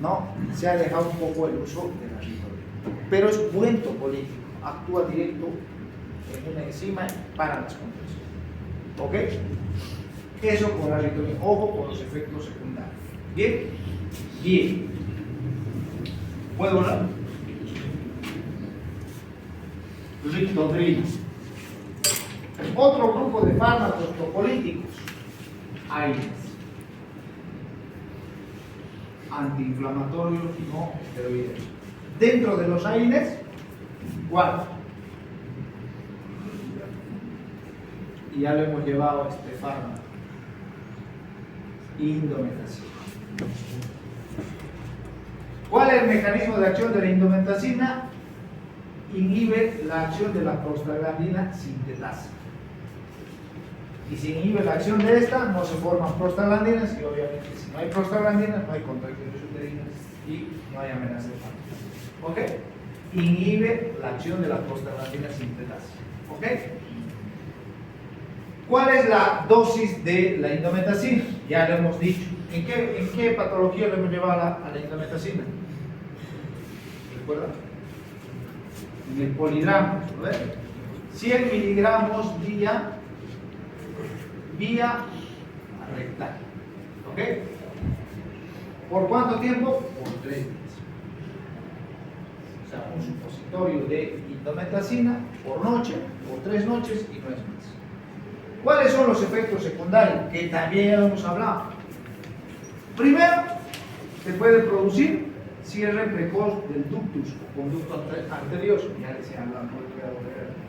no, se ha dejado un poco el uso de la ritodrina. Pero es buen topolítico, actúa directo en una enzima para las contracciones. ¿Ok? Eso con la ritodrina. Ojo con los efectos secundarios. ¿Bien? Bien. ¿Puedo hablar? Ritodrina. Otro grupo de fármacos topolíticos. AINES. Antiinflamatorios no esteroideos. Dentro de los AINES, ¿cuál? y ya lo hemos llevado a este fármaco. Indometacina. ¿Cuál es el mecanismo de acción de la indometacina? Inhibe la acción de la prostaglandina sintetasa. Y si inhibe la acción de esta, no se forman prostaglandinas, y obviamente si no hay prostaglandinas, no hay contracciones uterinas y no hay amenaza de parto. ¿Ok? Inhibe la acción de la prostaglandina sintetasa. ¿Ok? ¿Cuál es la dosis de la indometacina? Ya lo hemos dicho. ¿En qué patología lo hemos llevado a la indometacina? ¿Recuerdan? En el polidrama, ¿no ves? 100 miligramos vía rectal. ¿Ok? ¿Por cuánto tiempo? Por 3 días. O sea, un supositorio de indometacina por noche, por 3 noches y no es más. ¿Cuáles son los efectos secundarios? Que también ya lo hemos hablado. Primero, se puede producir cierre precoz del ductus o conducto arterioso. Ya les he hablado,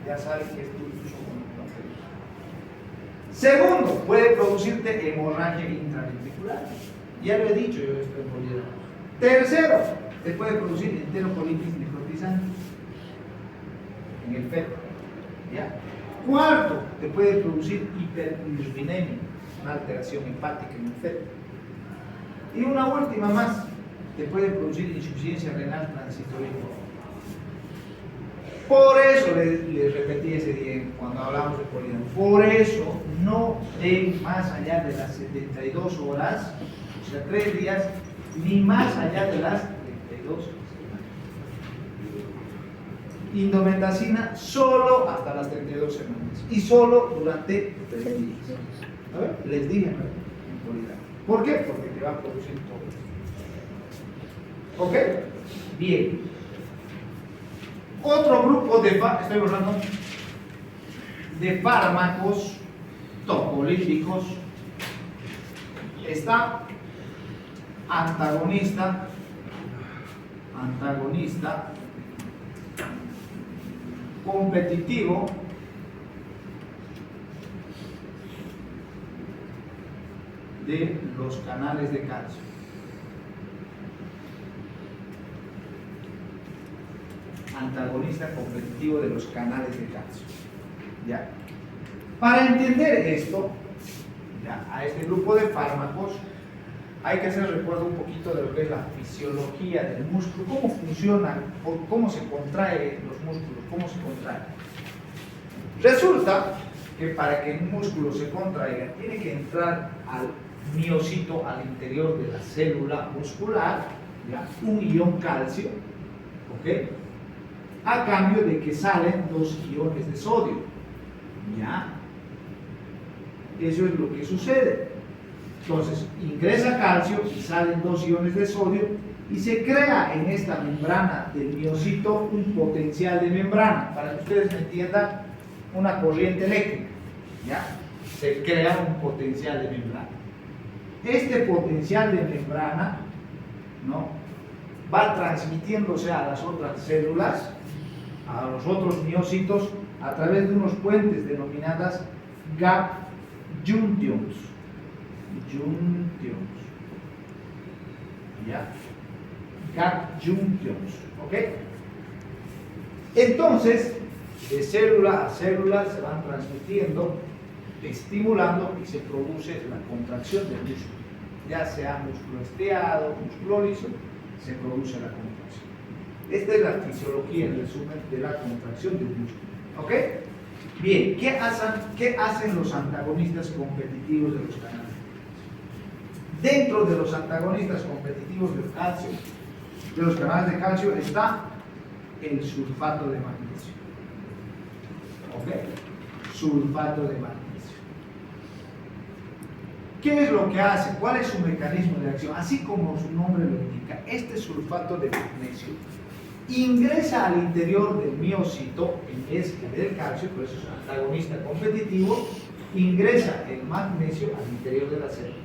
ya saben que es ductus o conducto arterioso. Segundo, puede producirte hemorragia intraventricular. Ya lo he dicho yo esto en polidrama. Tercero, te puede producir enterocolitis necrotizante en el feto. ¿Ya? Cuarto, te puede producir hipergluceminemia, una alteración hepática en el feto. Y una última más, te puede producir insuficiencia renal transitoria. Por eso les repetí ese día cuando hablamos de polidrama. Por eso no den más allá de las 72 horas, o sea, 3 días, ni más allá de las 32 horas. Indometacina solo hasta las 32 semanas y solo durante 3 días. A ver, les dije en polidrama. ¿Por qué? Porque te va a producir todo. ¿Ok? Bien. Otro grupo de fármacos tocolíticos está antagonista competitivo de los canales de calcio. Antagonista competitivo de los canales de calcio. ¿Ya? Para entender esto, ¿ya?, a este grupo de fármacos, hay que hacer recuerdo un poquito de lo que es la fisiología del músculo, cómo funciona, cómo se contrae los músculos, cómo se contrae. Resulta que para que un músculo se contraiga, tiene que entrar al miocito, al interior de la célula muscular, ¿ya?, un ion calcio, ¿ok?, a cambio de que salen 2 iones de sodio. ¿Ya? Eso es lo que sucede. Entonces, ingresa calcio y salen 2 iones de sodio y se crea en esta membrana del miocito un potencial de membrana. Para que ustedes me entiendan, una corriente eléctrica. ¿Ya? Se crea un potencial de membrana. Este potencial de membrana, ¿no?, va transmitiéndose a las otras células, a los otros miocitos, a través de unos puentes denominadas gap junctions. ¿Ya? Gap junctions. ¿Ok? Entonces, de célula a célula se van transmitiendo, estimulando, y se produce la contracción del músculo. Ya sea músculo estriado, músculo liso, se produce la contracción. Esta es la fisiología, en resumen, de la contracción del músculo. ¿Ok? Bien, ¿qué hacen los antagonistas competitivos de los canales? Dentro de los antagonistas competitivos del calcio, de los canales de calcio, está el sulfato de magnesio. ¿Ok? Sulfato de magnesio. ¿Qué es lo que hace? ¿Cuál es su mecanismo de acción? Así como su nombre lo indica, este sulfato de magnesio ingresa al interior del miocito en mezcla del calcio, por eso es un antagonista competitivo, ingresa el magnesio al interior de la célula.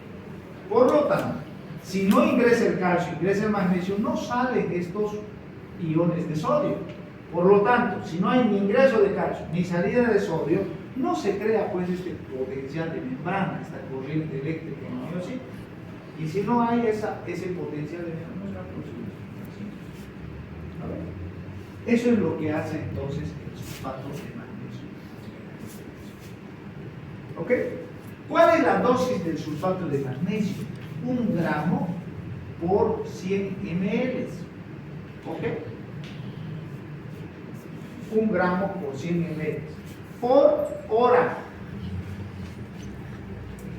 Por lo tanto, si no ingresa el calcio, ingresa el magnesio, no salen estos iones de sodio. Por lo tanto, si no hay ni ingreso de calcio ni salida de sodio, no se crea pues este potencial de membrana, esta corriente eléctrica en el miocito. Y si no hay ese potencial de membrana, no será posible. A ver. Eso es lo que hace entonces el sulfato de magnesio. ¿Ok? ¿Cuál es la dosis del sulfato de magnesio? 1 gramo por 100 ml. ¿Ok? 1 gramo por 100 ml por hora.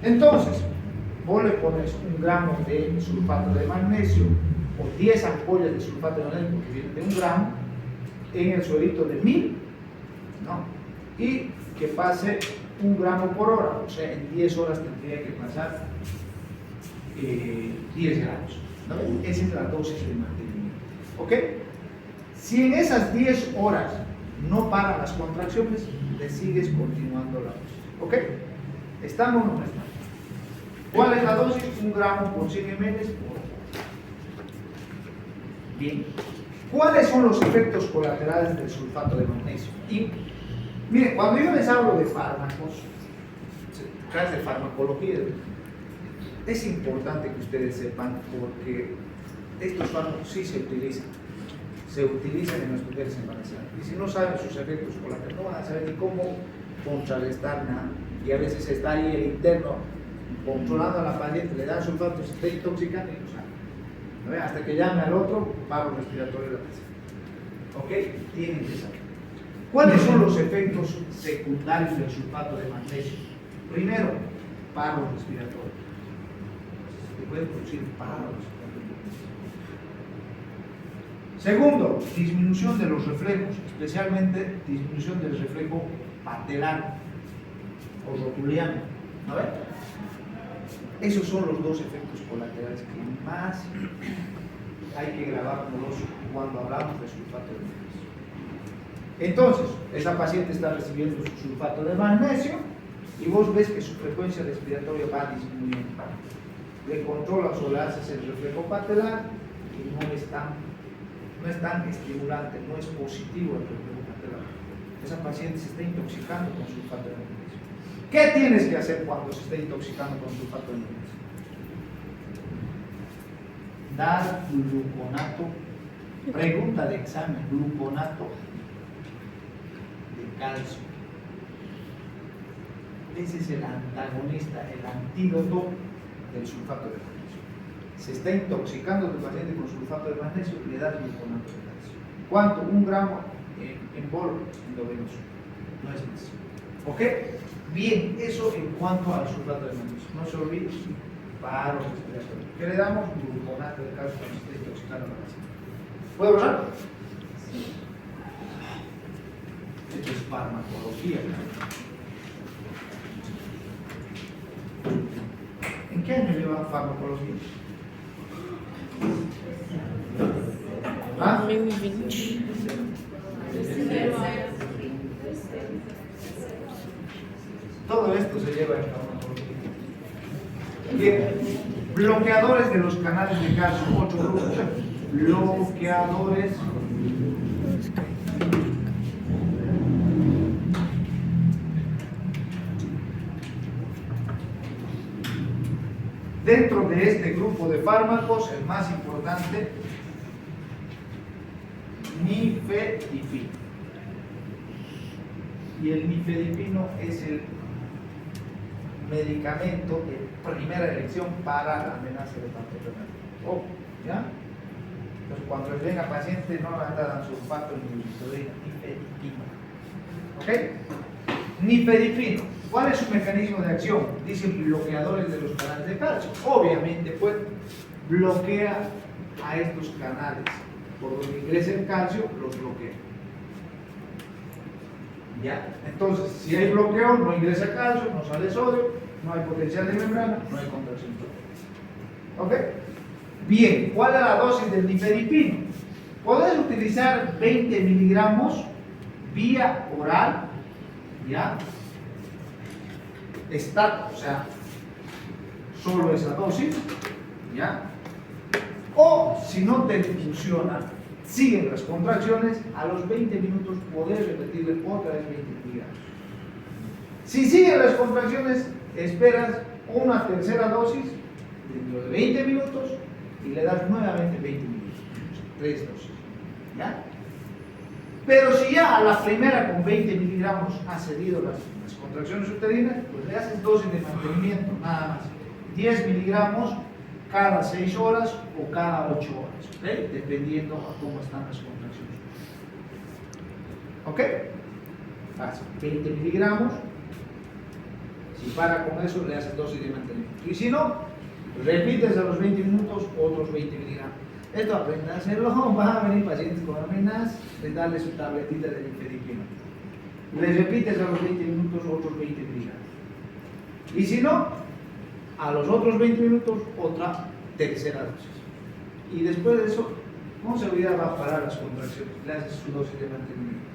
Entonces, vos le pones 1 gramo de sulfato de magnesio o 10 ampollas de sulfato de magnesio, porque viene de 1 gramo, en el suelito de 1000, ¿no? Y que pase 1 gramo por hora, o sea, en 10 horas tendría que pasar 10 gramos, ¿no? Esa es la dosis de mantenimiento, ¿ok? Si en esas 10 horas no paran las contracciones, le sigues continuando la dosis, ¿ok? ¿Estamos o no estamos? ¿Cuál es la dosis? 1 gramo por 100 ml por hora. Bien. ¿Cuáles son los efectos colaterales del sulfato de magnesio? Y miren, cuando yo les hablo de fármacos, de farmacología, es importante que ustedes sepan porque estos fármacos sí se utilizan en las mujeres embarazadas. Y si no saben sus efectos colaterales, no van a saber ni cómo contrarrestar nada. Y a veces está ahí el interno controlando a la paciente, le dan sulfato, se está intoxicando y no sabe. Hasta que llame al otro paro respiratorio de la paciente. ¿Ok? Tienen que saber. ¿Cuáles son los efectos secundarios del sulfato de magnesio? Primero, paro respiratorio. Se puede producir paro respiratorio. Segundo, disminución de los reflejos, especialmente disminución del reflejo patelar o rotuliano. A ver. Esos son los dos efectos colaterales que más hay que grabarnos cuando hablamos de sulfato de magnesio. Entonces, esa paciente está recibiendo su sulfato de magnesio y vos ves que su frecuencia respiratoria va disminuyendo. Le controlas o le haces el reflejo patelar y no es tan estimulante, no es positivo el reflejo patelar. Esa paciente se está intoxicando con sulfato de magnesio. ¿Qué tienes que hacer cuando se está intoxicando con sulfato de magnesio? Dar gluconato, pregunta de examen, gluconato de calcio. Ese es el antagonista, el antídoto del sulfato de magnesio. Se está intoxicando tu paciente con sulfato de magnesio, le das gluconato de calcio. ¿Cuánto? 1 gramo en polvo endovenoso, no es más. ¿Ok? Bien, eso en cuanto al sulfato de magnesio. No se olviden, paro respiratorio. ¿Qué le damos? Gluconato de calcio cuando se está intoxicando la paciente. ¿Puedo hablar? Sí. Esto es farmacología. ¿En qué año llevan farmacología? ¿Ah? 2020. Todo esto se lleva en farmacología. Bien, bloqueadores de los canales de calcio, otro grupo. Bloqueadores dentro de este grupo de fármacos, el más importante, nifedipino. Y el nifedipino es el medicamento de primera elección para la amenaza de parto prematuro. ¿Ya? Entonces, cuando les venga paciente, no le dan sulfato ni nifedipino. ¿Ok? Nifedipino. ¿Cuál es su mecanismo de acción? Dicen bloqueadores de los canales de calcio. Obviamente, pues, bloquea a estos canales. Por donde ingresa el calcio, los bloquea. ¿Ya? Entonces, si hay bloqueo, no ingresa calcio, no sale sodio, no hay potencial de membrana, no hay contracción. ¿Ok? Bien, ¿cuál es la dosis del nifedipino? Podés utilizar 20 miligramos vía oral, ¿ya? O sea, solo esa dosis, ¿ya? O si no te funciona, siguen las contracciones, a los 20 minutos podés repetirle otra vez 20 miligramos. Si siguen las contracciones, esperas una tercera dosis dentro de 20 minutos y le das nuevamente 20 minutos, 3 dosis. ¿Ya? Pero si ya a la primera con 20 miligramos ha cedido las contracciones uterinas, pues le haces dosis de mantenimiento, nada más. 10 miligramos cada 6 horas o cada 8 horas, ¿ok? Dependiendo a cómo están las contracciones. ¿Ok? Hace 20 miligramos. Si para con eso, le haces dosis de mantenimiento. Y si no, repites a los 20 minutos otros 20 miligramos. Esto aprende a hacerlo. Van a venir pacientes con amenazas de darle su tabletita de nifedipino. Les repites a los 20 minutos otros 20 miligramos. Y si no, a los otros 20 minutos otra tercera dosis. Y después de eso, con seguridad va a parar las contracciones. Le haces su dosis de mantenimiento.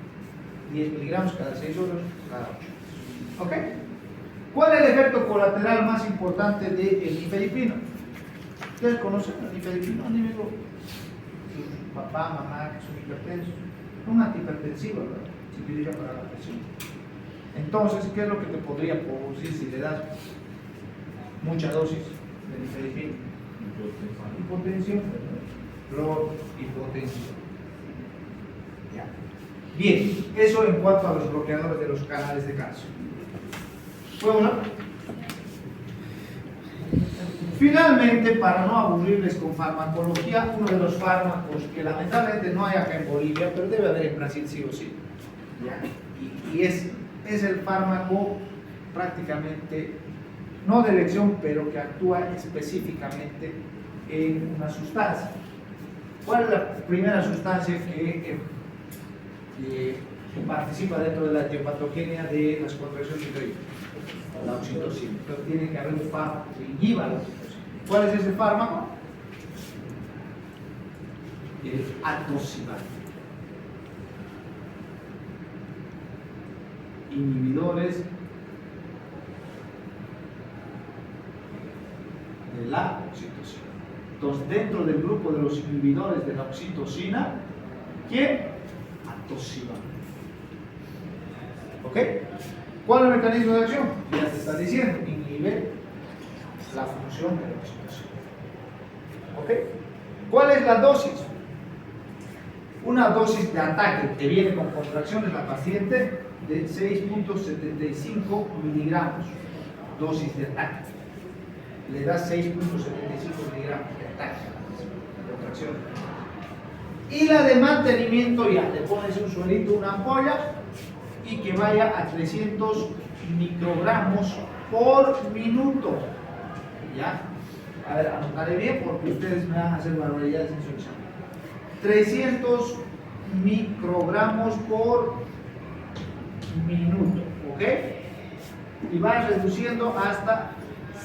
10 miligramos cada 6 horas, cada 8. ¿Ok? ¿Cuál es el efecto colateral más importante del nifedipino? Ustedes conocen el nifedipino, amigo. Su papá, mamá, que son hipertensos. Un antihipertensivo, ¿verdad? Se utiliza para la presión. Entonces, ¿qué es lo que te podría producir si le das mucha dosis de nifedipino? Hipotensión, dolor, hipotensión. Ya. Bien, eso en cuanto a los bloqueadores de los canales de calcio. ¿Podemos hablar? Finalmente, para no aburrirles con farmacología, uno de los fármacos que lamentablemente no hay acá en Bolivia, pero debe haber en Brasil sí o sí, ¿ya? Y es el fármaco prácticamente, no de elección, pero que actúa específicamente en una sustancia. ¿Cuál es la primera sustancia que participa dentro de la etiopatogenia de las contracciones uterinas? La oxitocina. Entonces tiene que haber un fármaco que inhiba la oxitocina. ¿Cuál es ese fármaco? El atosiban. Inhibidores de la oxitocina. Entonces, dentro del grupo de los inhibidores de la oxitocina, ¿quién? Atosiban. ¿Ok? ¿Cuál es el mecanismo de acción? Ya te está diciendo, inhibe la función de la oxitocina. ¿Ok? ¿Cuál es la dosis? Una dosis de ataque que viene con contracciones la paciente de 6.75 miligramos. Dosis de ataque. Le das 6.75 miligramos de ataque a la contracción. Y la de mantenimiento ya, le pones un suelito, una ampolla y que vaya a 300 microgramos por minuto. ¿Ya? A ver, anotaré bien porque ustedes me van a hacer barbaridades en su examen. 300 microgramos por minuto, ¿ok? Y vas reduciendo hasta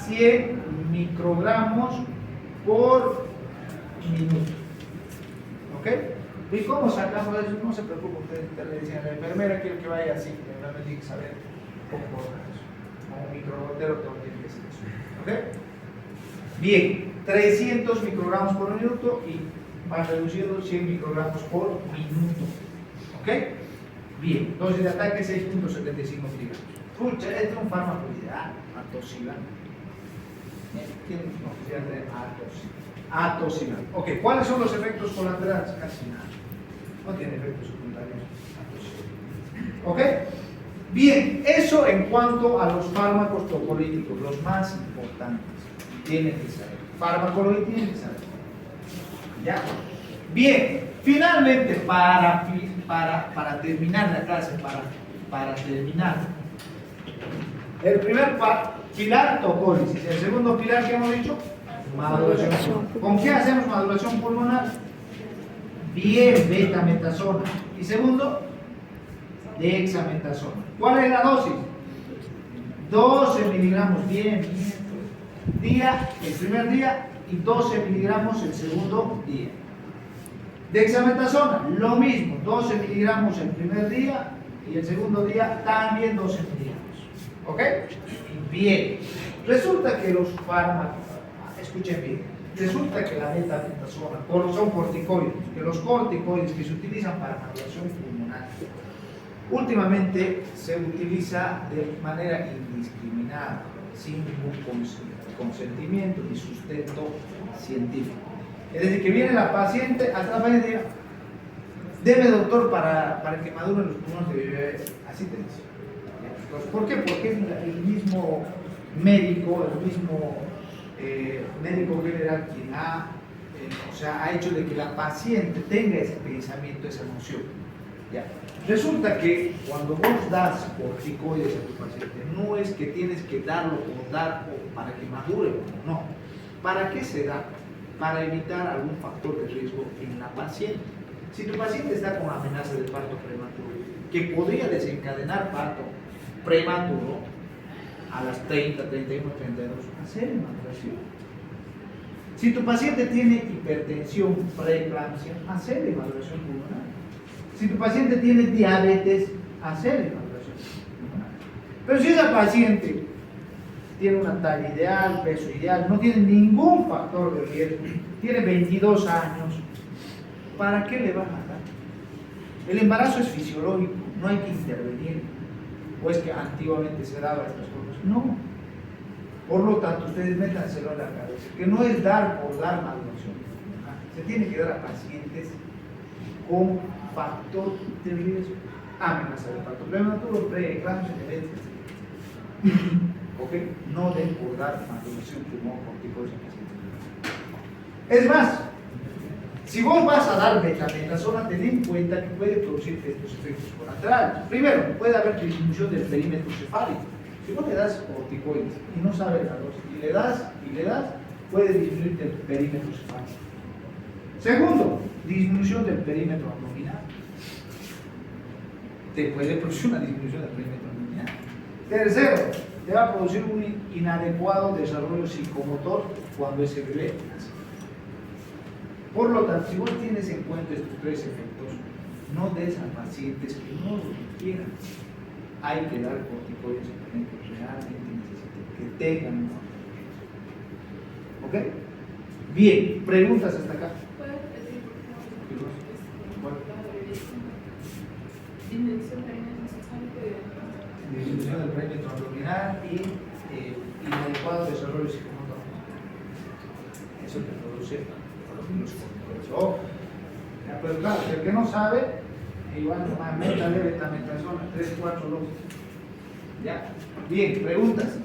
100 microgramos por minuto, ¿ok? ¿Y cómo sacamos eso? No se preocupe, ustedes le decían a la enfermera, quiero que vaya así, que realmente tiene que saber cómo colocar eso. Como un microgotero todo tiene que ser eso, ¿ok? Bien, 300 microgramos por minuto y va reduciendo 100 microgramos por minuto. ¿Ok? Bien, dosis de ataque 6.75 miligramos. Escucha, este es un fármaco ideal, atosiban. ¿Quién es oficial de atosiban? Ok, ¿cuáles son los efectos colaterales? Casi nada. No tiene efectos secundarios. Atosiban. ¿Ok? Bien, eso en cuanto a los fármacos tocolíticos, los más importantes. Tienen que saber. Farmacología tienen que saber. ¿Ya? Bien, finalmente, para terminar la clase, para terminar, el primer pilar, tocólisis. El segundo pilar que hemos dicho, maduración. ¿Con qué hacemos maduración pulmonar? Bien, betametasona. Y segundo, dexametasona. ¿Cuál es la dosis? 12 miligramos, bien. El primer día y 12 miligramos el segundo día. Dexametasona, lo mismo, 12 miligramos el primer día y el segundo día también 12 miligramos. ¿Ok? Bien. Resulta que los fármacos, escuchen bien, resulta que la betametasona son corticoides, que los corticoides que se utilizan para maduración pulmonar Últimamente se utiliza de manera indiscriminada, sin ningún consentimiento ni sustento científico. Es decir, que viene la paciente, hasta la paciente diga, deme doctor para que maduren los pulmones de mi bebé, así te dice. Entonces, ¿por qué? Porque es el mismo médico, médico general quien ha hecho de que la paciente tenga ese pensamiento, esa emoción. ¿Ya? Resulta que cuando vos das corticoides a tu paciente, no es que tienes que darlo por dar o para que madure, no. ¿Para qué se da? Para evitar algún factor de riesgo en la paciente. Si tu paciente está con amenaza de parto prematuro, que podría desencadenar parto prematuro a las 30, 31, 32, hacer maduración. Si tu paciente tiene hipertensión preeclampsia, hacer maduración pulmonar. Si tu paciente tiene diabetes, hacer maduración pulmonar. Pero si esa paciente tiene una talla ideal, peso ideal, no tiene ningún factor de riesgo, tiene 22 años, ¿para qué le van a dar? El embarazo es fisiológico, no hay que intervenir. ¿O es que antiguamente se daba estas cosas? No. Por lo tanto, ustedes métanselo en la cabeza, que no es dar por dar maduración. Se tiene que dar a pacientes con factor de riesgo, amenaza de parto prematuro, preeclampsia, diabetes. ¿Ok? No den por dar maduración pulmón corticoide a pacientes. Es más, si vos vas a dar betametazola, ten en cuenta que puede producir estos efectos colaterales. Primero, puede haber disminución del perímetro cefálico. Si vos le das corticoides y no sabes la dosis, y le das, puede disminuir el perímetro cefálico. Segundo, disminución del perímetro abdominal. Te puede producir una disminución del perímetro abdominal. Tercero, te va a producir un inadecuado desarrollo psicomotor cuando ese bebé nace. Por lo tanto, si vos tienes en cuenta estos tres efectos, no des a pacientes que no lo quieran. Hay que dar corticoides a pacientes que realmente necesiten, que tengan un factor de riesgo. ¿Ok? Bien, preguntas hasta acá. ¿Puedes repetir, por favor, disminución de Disminución del perímetro abdominal y inadecuado desarrollo psicomotor? Eso te produce los corticoides. Ojo. Pero claro, el que no sabe, igual nomás métale betametazola, 3, 4 dosis. Ya. Bien, preguntas.